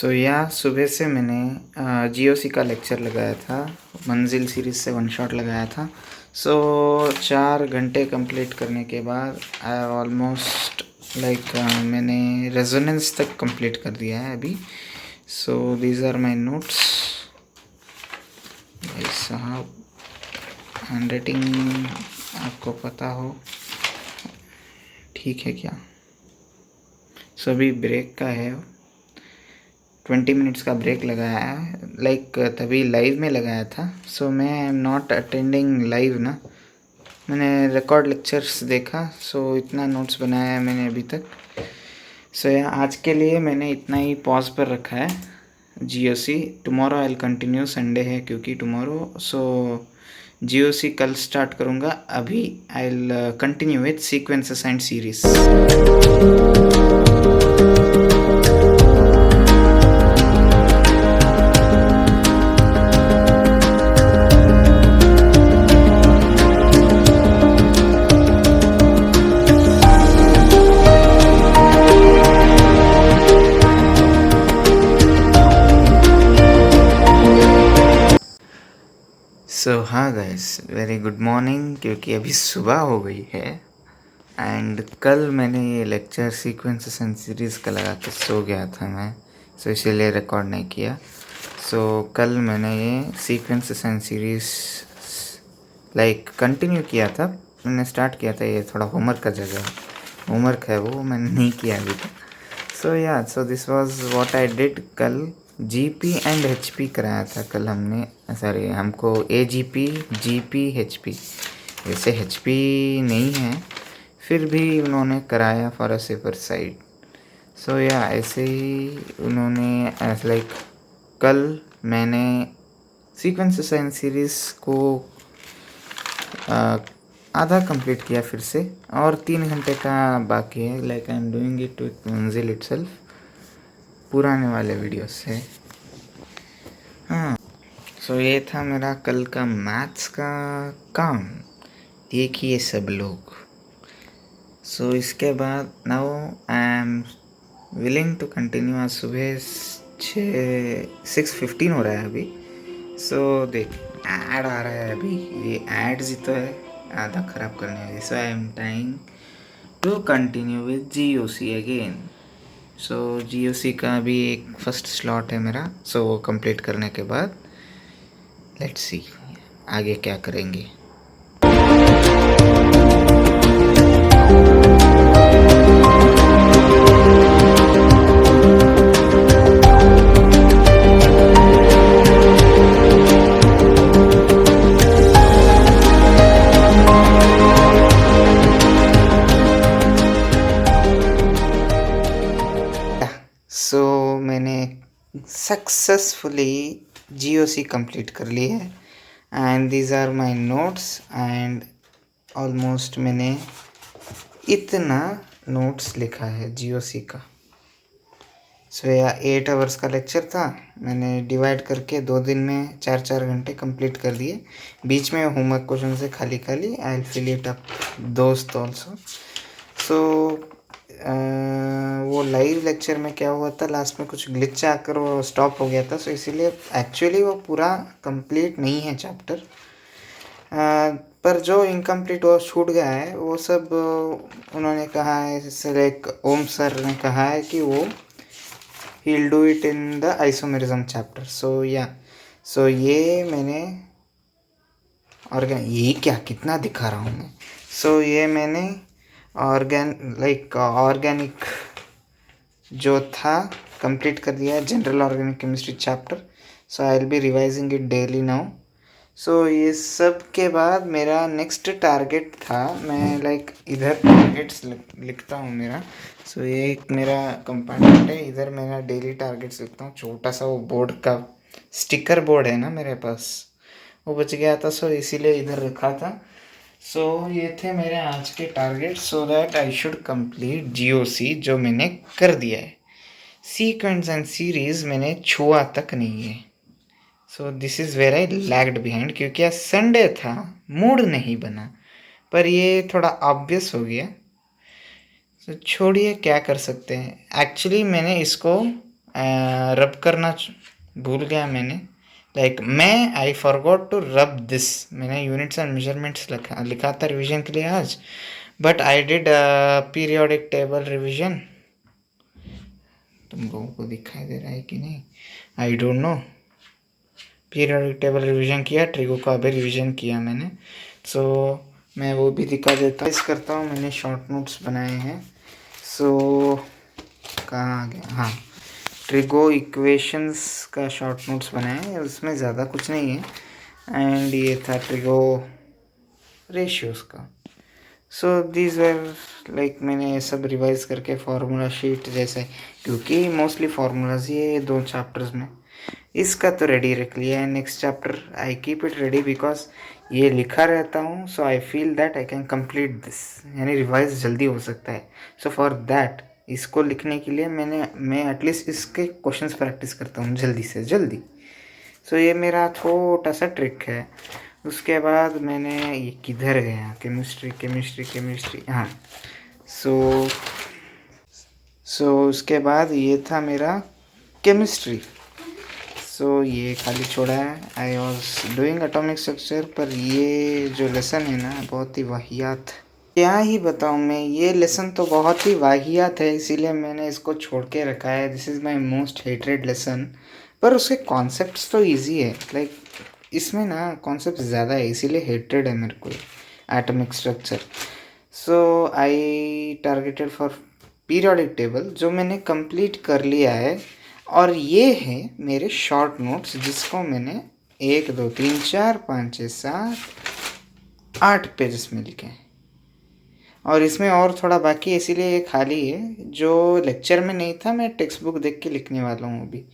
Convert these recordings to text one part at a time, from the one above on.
सुबह से मैंने जीओसी का लेक्चर लगाया था, मंजिल सीरीज़ से वन शॉट लगाया था। 4 घंटे कंप्लीट करने के बाद आई ऑलमोस्ट मैंने रेजोनेंस तक कंप्लीट कर दिया है अभी। These are my notes. साहब हैंड राइटिंग आपको पता हो, ठीक है क्या? अभी ब्रेक का है, 20 मिनट्स का ब्रेक लगाया है, तभी लाइव में लगाया था। मैं आई एम नॉट अटेंडिंग लाइव ना, मैंने रिकॉर्ड लेक्चर्स देखा, इतना नोट्स बनाया है मैंने अभी तक। आज के लिए मैंने इतना ही पॉज पर रखा है GOC. Tomorrow I will continue, Sunday है क्योंकि टुमारो। जीओसी कल स्टार्ट करूँगा। अभी I will continue with sequences and series. हाँ गाइस, वेरी गुड मॉर्निंग, क्योंकि अभी सुबह हो गई है। एंड कल मैंने ये लेक्चर सीक्वेंसेस एंड सीरीज़ का लगा के सो गया था मैं, इसीलिए रिकॉर्ड नहीं किया। कल मैंने ये सीक्वेंसेस एंड सीरीज़ कंटिन्यू किया था। मैंने स्टार्ट किया था, ये थोड़ा होमवर्क का जगह होमवर्क है, वो मैंने नहीं किया अभी तक। So this was what I did कल। जीपी एंड एचपी कराया था कल हमने, सॉरी हमको एजीपी, जीपी, एचपी। वैसे एचपी नहीं है, फिर भी उन्होंने कराया फॉर अ सेफर साइड। ऐसे ही उन्होंने कल मैंने सीक्वेंसेस एंड सीरीज़ को आधा कंप्लीट किया फिर से, और 3 घंटे का बाकी है। I am doing it with मंजिल इटसेल्फ, पुराने वाले वीडियो से। हाँ, ये था मेरा कल का मैथ्स का काम। देखिए सब लोग। इसके बाद now I am willing to continue. आज सुबह 6:15 हो रहा है अभी। देख, ऐड आ रहा है अभी, ये एड्स ही तो है आधा ख़राब करने वाली। I am trying to continue with GOC again. GOC का भी एक फर्स्ट स्लॉट है मेरा। वो कंप्लीट करने के बाद लेट्स सी आगे क्या करेंगे। मैंने सक्सेसफुली जीओसी कंप्लीट कर ली है, and these are my notes. And almost मैंने इतना नोट्स लिखा है जीओसी का। 8 आवर्स का लेक्चर था, मैंने डिवाइड करके 2 दिन में 4-4 घंटे कंप्लीट कर दिए। बीच में होमवर्क क्वेश्चन से खाली I will fill it up दोस्त ऑल्सो। वो लाइव लेक्चर में क्या हुआ था, लास्ट में कुछ ग्लिच आकर वो स्टॉप हो गया था। इसीलिए एक्चुअली वो पूरा कंप्लीट नहीं है चैप्टर, पर जो इनकम्प्लीट वो छूट गया है वो सब उन्होंने कहा है। जैसे ओम सर ने कहा है कि वो he will do it in the isomerism chapter. ये मैंने ये क्या कितना दिखा रहा हूँ मैं। ये मैंने ऑर्गेनिक जो था कंप्लीट कर दिया है, general organic chemistry chapter. I will be revising it daily now. ये सब के बाद मेरा नेक्स्ट टारगेट था, मैं इधर टारगेट्स लिखता हूँ मेरा। ये एक मेरा कंपार्टमेंट है, इधर मेरा डेली टारगेट्स लिखता हूँ। छोटा सा वो बोर्ड का स्टिकर बोर्ड है ना मेरे पास, वो बच गया था, इसीलिए इधर रखा था। ये थे मेरे आज के target, so that I should complete GOC, जो मैंने कर दिया है। सीक्वेंस एंड सीरीज़ मैंने छुआ तक नहीं है। This is where I lagged behind, क्योंकि आज संडे था, मूड नहीं बना। पर ये थोड़ा ऑब्वियस हो गया, छोड़िए क्या कर सकते हैं। एक्चुअली मैंने इसको रब करना भूल गया मैंने, लाइक मैं I forgot to rub this. मैंने यूनिट्स एंड मेजरमेंट्स लिखा था रिवीजन के लिए आज, but I did periodic table revision. तुम लोगों को दिखाई दे रहा है कि नहीं, I don't know. Periodic table revision किया, ट्रिगो का भी रिवीजन किया मैंने, सो मैं वो भी दिखा देता करता हूँ। मैंने शॉर्ट नोट्स बनाए हैं। सो कहाँ आ गया, हाँ, ट्रिगो इक्वेशंस का शॉर्ट नोट्स बनाए हैं, उसमें ज़्यादा कुछ नहीं है। एंड ये था ट्रिगो रेशियोज़ का। सो दीज वर लाइक मैंने सब रिवाइज करके फार्मूला शीट जैसे, क्योंकि मोस्टली फार्मूलाज ये 2 चैप्टर्स में, इसका तो रेडी रख लिया है। Next chapter I keep it ready because ये लिखा रहता हूँ, so I feel that I can complete this, यानी रिवाइज जल्दी हो सकता है। सो फॉर दैट, इसको लिखने के लिए मैं एटलीस्ट इसके क्वेश्चंस प्रैक्टिस करता हूँ जल्दी से जल्दी। सो ये मेरा छोटा सा ट्रिक है। उसके बाद मैंने ये किधर गया, केमिस्ट्री, हाँ। सो उसके बाद ये था मेरा केमिस्ट्री। सो ये खाली छोड़ा है। I was doing atomic structure, पर ये जो लेसन है ना बहुत ही वाहियात, क्या ही बताऊँ मैं, ये लेसन तो बहुत ही वाहियात है, इसीलिए मैंने इसको छोड़ के रखा है। This is my most hated lesson. पर उसके कॉन्सेप्ट्स तो ईजी है, लाइक इसमें ना कॉन्सेप्ट ज़्यादा है, इसीलिए हेटेड है मेरे को atomic structure. So I targeted for periodic table, जो मैंने कंप्लीट कर लिया है। और ये है मेरे शॉर्ट नोट्स, जिसको मैंने 1 2 3 4 5 6 7 8 पेजेस में लिखे हैं। और इसमें और थोड़ा बाकी है, इसीलिए ये खाली है। जो लेक्चर में नहीं था, मैं टेक्स्ट बुक देख के लिखने वाला हूँ अभी।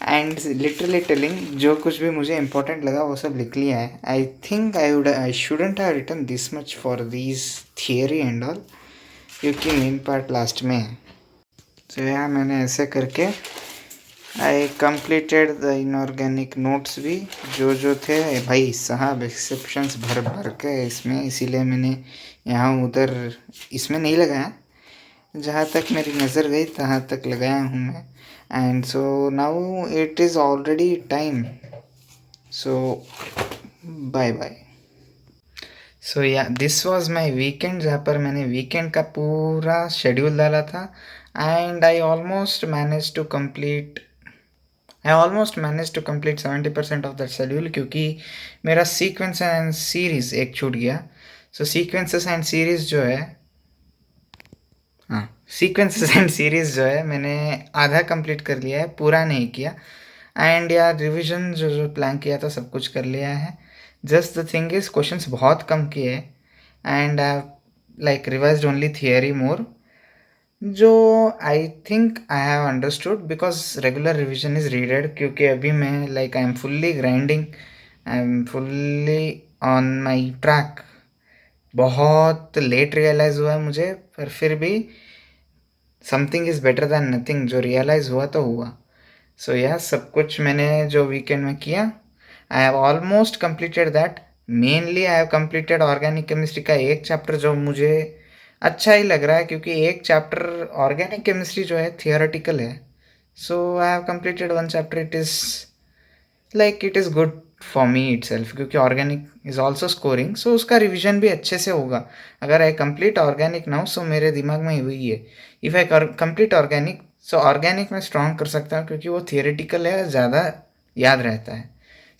एंड लिटरली टेलिंग, जो कुछ भी मुझे इंपॉर्टेंट लगा वो सब लिख लिया है। I think I shouldn't have written this much for this theory and all, क्योंकि मेन पार्ट लास्ट में है। तो यार मैंने ऐसे करके I completed the inorganic notes भी, जो थे भाई साहब, एक्सेप्शंस भर भर के इसमें, इसीलिए मैंने यहाँ उधर इसमें नहीं लगाया। जहाँ तक मेरी नज़र गई तहाँ तक लगाया हूँ मैं। And so now it is already time, so bye bye. So yeah this was my weekend, जहाँ पर मैंने वीकेंड का पूरा शेड्यूल डाला था। And I almost manage to complete 70% of that schedule, क्योंकि मेरा सीक्वेंस एंड सीरीज़ एक छूट गया। सो सीक्वेंसेस एंड सीरीज़ जो है, हाँ, सीक्वेंसेस एंड सीरीज़ जो है मैंने आधा कंप्लीट कर लिया है, पूरा नहीं किया। एंड यार रिवीजन जो प्लान किया था सब कुछ कर लिया है। Just the thing is questions बहुत कम किए, and I like revised only theory more, जो I think I have understood because regular revision is needed. क्योंकि अभी मैं like I am fully grinding, I am fully on my track. बहुत late realize हुआ है मुझे, पर फिर भी something is better than nothing, जो रियलाइज़ हुआ तो हुआ। सो यह सब कुछ मैंने जो वीकेंड में किया, I have almost completed that. Mainly I have completed organic chemistry का एक चैप्टर, जो मुझे अच्छा ही लग रहा है, क्योंकि एक चैप्टर ऑर्गेनिक केमिस्ट्री जो है थियोरेटिकल है। So I have completed 1 chapter, it is good for me itself, क्योंकि organic is also scoring, so उसका रिविजन भी अच्छे से होगा। अगर I complete organic now, so मेरे दिमाग में वही है, if I complete organic, so organic में स्ट्रॉन्ग कर सकता हूँ, क्योंकि वो थियोरेटिकल है, ज़्यादा याद रहता है।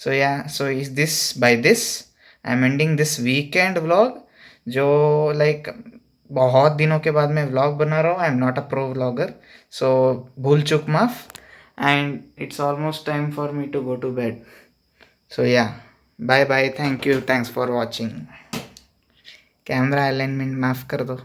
So yeah so is this by this I am ending this weekend vlog, जो लाइक बहुत दिनों के बाद मैं व्लॉग बना रहा हूँ। I am not a pro vlogger, so भूल चूक माफ। And it's almost time for me to go to bed. So yeah bye bye, thank you, thanks for watching. Camera alignment माफ़ कर दो।